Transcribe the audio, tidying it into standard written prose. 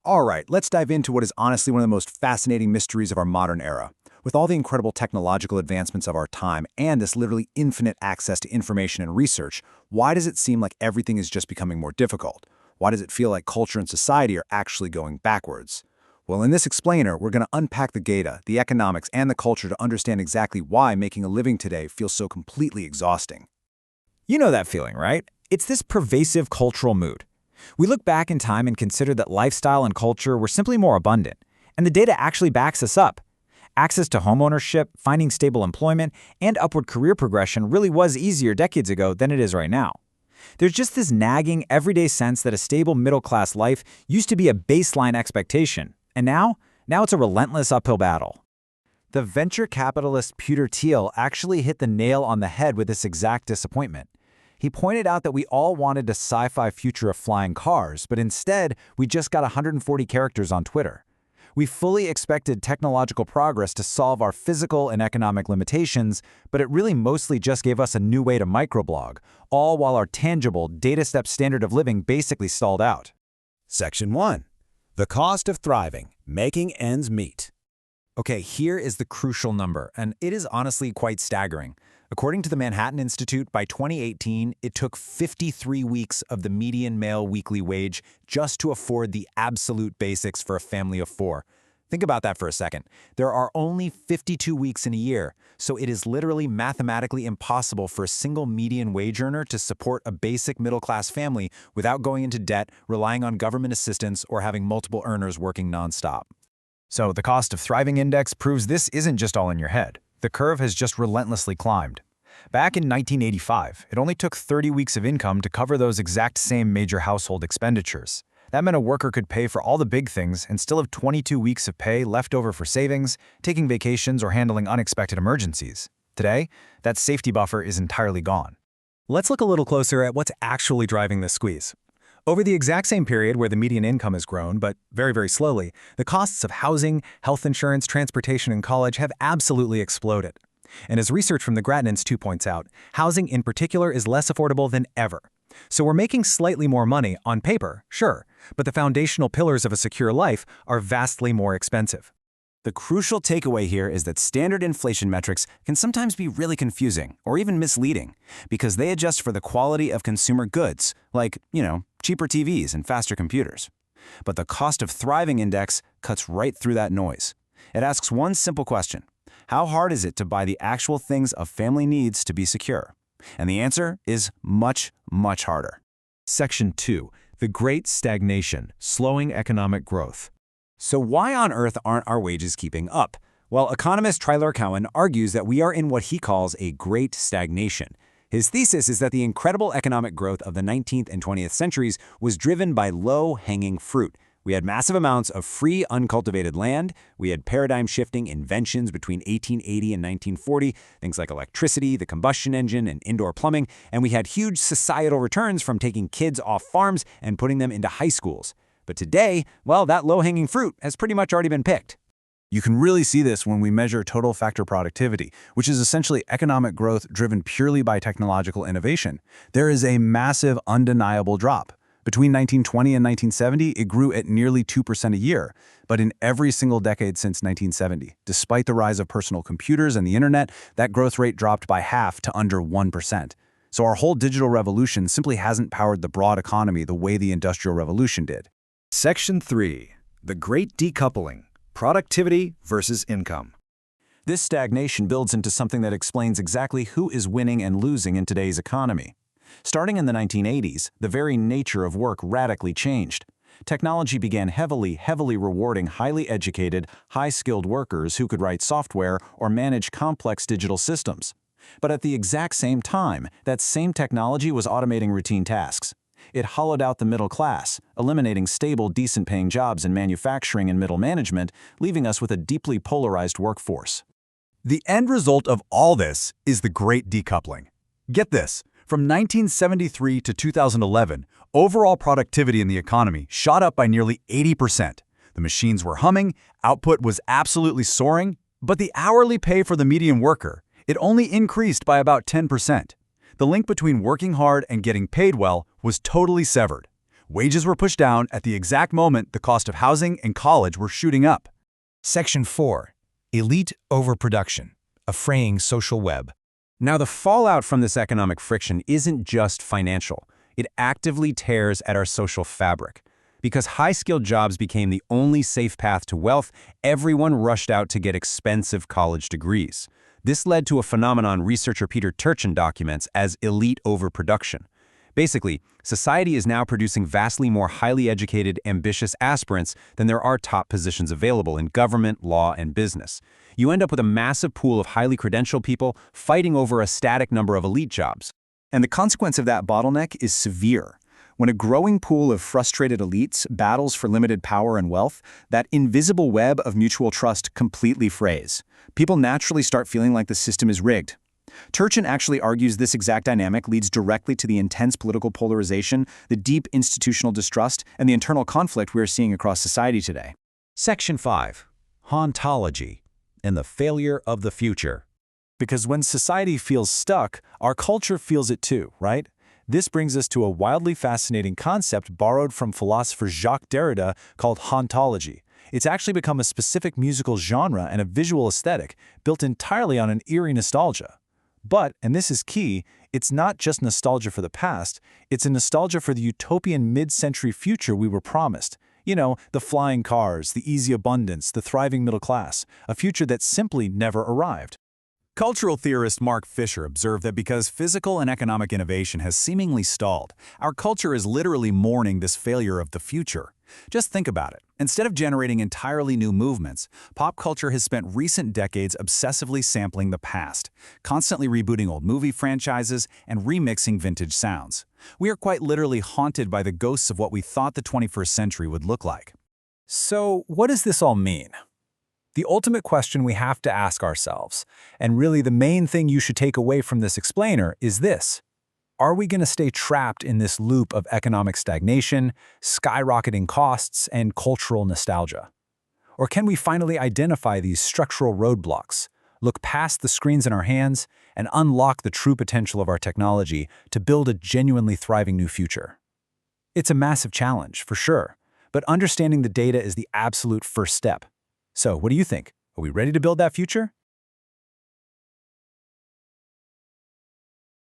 All right, let's dive into what is honestly one of the most fascinating mysteries of our modern era. With all the incredible technological advancements of our time and this literally infinite access to information and research, why does it seem like everything is just becoming more difficult? Why does it feel like culture and society are actually going backwards? Well, in this explainer, we're going to unpack the data, the economics, and the culture to understand exactly why making a living today feels so completely exhausting. You know that feeling, right? It's this pervasive cultural mood. We look back in time and consider that lifestyle and culture were simply more abundant, and the data actually backs us up. Access to homeownership, finding stable employment, and upward career progression really was easier decades ago than it is right now. There's just this nagging, everyday sense that a stable middle-class life used to be a baseline expectation, and now it's a relentless uphill battle. The venture capitalist Peter Thiel actually hit the nail on the head with this exact disappointment. He pointed out that we all wanted a sci-fi future of flying cars, but instead, we just got 140 characters on Twitter. We fully expected technological progress to solve our physical and economic limitations, but it really mostly just gave us a new way to microblog, all while our tangible, data-step standard of living basically stalled out. Section 1. The cost of thriving, making ends meet. Okay, here is the crucial number, and it is honestly quite staggering. According to the Manhattan Institute, by 2018, it took 53 weeks of the median male weekly wage just to afford the absolute basics for a family of 4. Think about that for a second. There are only 52 weeks in a year, so it is literally mathematically impossible for a single median wage earner to support a basic middle-class family without going into debt, relying on government assistance, or having multiple earners working nonstop. So the cost of thriving index proves this isn't just all in your head. The curve has just relentlessly climbed. Back in 1985, it only took 30 weeks of income to cover those exact same major household expenditures. That meant a worker could pay for all the big things and still have 22 weeks of pay left over for savings, taking vacations, or handling unexpected emergencies. Today, that safety buffer is entirely gone. Let's look a little closer at what's actually driving this squeeze. Over the exact same period where the median income has grown, but very, very slowly, the costs of housing, health insurance, transportation, and college have absolutely exploded. And as research from the Grattan Institute points out, housing in particular is less affordable than ever. So we're making slightly more money on paper, sure, but the foundational pillars of a secure life are vastly more expensive. The crucial takeaway here is that standard inflation metrics can sometimes be really confusing or even misleading because they adjust for the quality of consumer goods, like, cheaper TVs and faster computers. But the cost of thriving index cuts right through that noise. It asks one simple question: how hard is it to buy the actual things a family needs to be secure? And the answer is much, much harder. Section 2. The Great Stagnation, Slowing Economic Growth. So why on earth aren't our wages keeping up? Well, economist Tyler Cowen argues that we are in what he calls a great stagnation. His thesis is that the incredible economic growth of the 19th and 20th centuries was driven by low-hanging fruit. We had massive amounts of free, uncultivated land. We had paradigm-shifting inventions between 1880 and 1940, things like electricity, the combustion engine, and indoor plumbing. And we had huge societal returns from taking kids off farms and putting them into high schools. But today, well, that low-hanging fruit has pretty much already been picked. You can really see this when we measure total factor productivity, which is essentially economic growth driven purely by technological innovation. There is a massive, undeniable drop. Between 1920 and 1970, it grew at nearly 2% a year. But in every single decade since 1970, despite the rise of personal computers and the internet, that growth rate dropped by half to under 1%. So our whole digital revolution simply hasn't powered the broad economy the way the Industrial Revolution did. Section 3. The Great Decoupling, Productivity versus Income. This stagnation builds into something that explains exactly who is winning and losing in today's economy. Starting in the 1980s, the very nature of work radically changed. Technology began heavily rewarding highly educated, high-skilled workers who could write software or manage complex digital systems. But at the exact same time, that same technology was automating routine tasks. It hollowed out the middle class, eliminating stable, decent-paying jobs in manufacturing and middle management, leaving us with a deeply polarized workforce. The end result of all this is the Great Decoupling. Get this. From 1973 to 2011, overall productivity in the economy shot up by nearly 80%. The machines were humming, output was absolutely soaring, but the hourly pay for the median worker, it only increased by about 10%. The link between working hard and getting paid well was totally severed. Wages were pushed down at the exact moment the cost of housing and college were shooting up. Section 4. Elite overproduction, a fraying social web. Now, the fallout from this economic friction isn't just financial. It actively tears at our social fabric. Because high-skilled jobs became the only safe path to wealth, everyone rushed out to get expensive college degrees. This led to a phenomenon researcher Peter Turchin documents as elite overproduction. Basically, society is now producing vastly more highly educated, ambitious aspirants than there are top positions available in government, law, and business. You end up with a massive pool of highly credentialed people fighting over a static number of elite jobs. And the consequence of that bottleneck is severe. When a growing pool of frustrated elites battles for limited power and wealth, that invisible web of mutual trust completely frays. People naturally start feeling like the system is rigged. Turchin actually argues this exact dynamic leads directly to the intense political polarization, the deep institutional distrust, and the internal conflict we are seeing across society today. Section 5. Hauntology, and the failure of the future. Because when society feels stuck, our culture feels it too, right? This brings us to a wildly fascinating concept borrowed from philosopher Jacques Derrida called hauntology. It's actually become a specific musical genre and a visual aesthetic built entirely on an eerie nostalgia. But, and this is key, it's not just nostalgia for the past, it's a nostalgia for the utopian mid-century future we were promised. You know, the flying cars, the easy abundance, the thriving middle class, a future that simply never arrived. Cultural theorist Mark Fisher observed that because physical and economic innovation has seemingly stalled, our culture is literally mourning this failure of the future. Just think about it. Instead of generating entirely new movements, pop culture has spent recent decades obsessively sampling the past, constantly rebooting old movie franchises and remixing vintage sounds. We are quite literally haunted by the ghosts of what we thought the 21st century would look like. So, what does this all mean? The ultimate question we have to ask ourselves, and really the main thing you should take away from this explainer, is this. Are we going to stay trapped in this loop of economic stagnation, skyrocketing costs, and cultural nostalgia? Or can we finally identify these structural roadblocks, look past the screens in our hands, and unlock the true potential of our technology to build a genuinely thriving new future? It's a massive challenge, for sure, but understanding the data is the absolute first step. So, what do you think? Are we ready to build that future?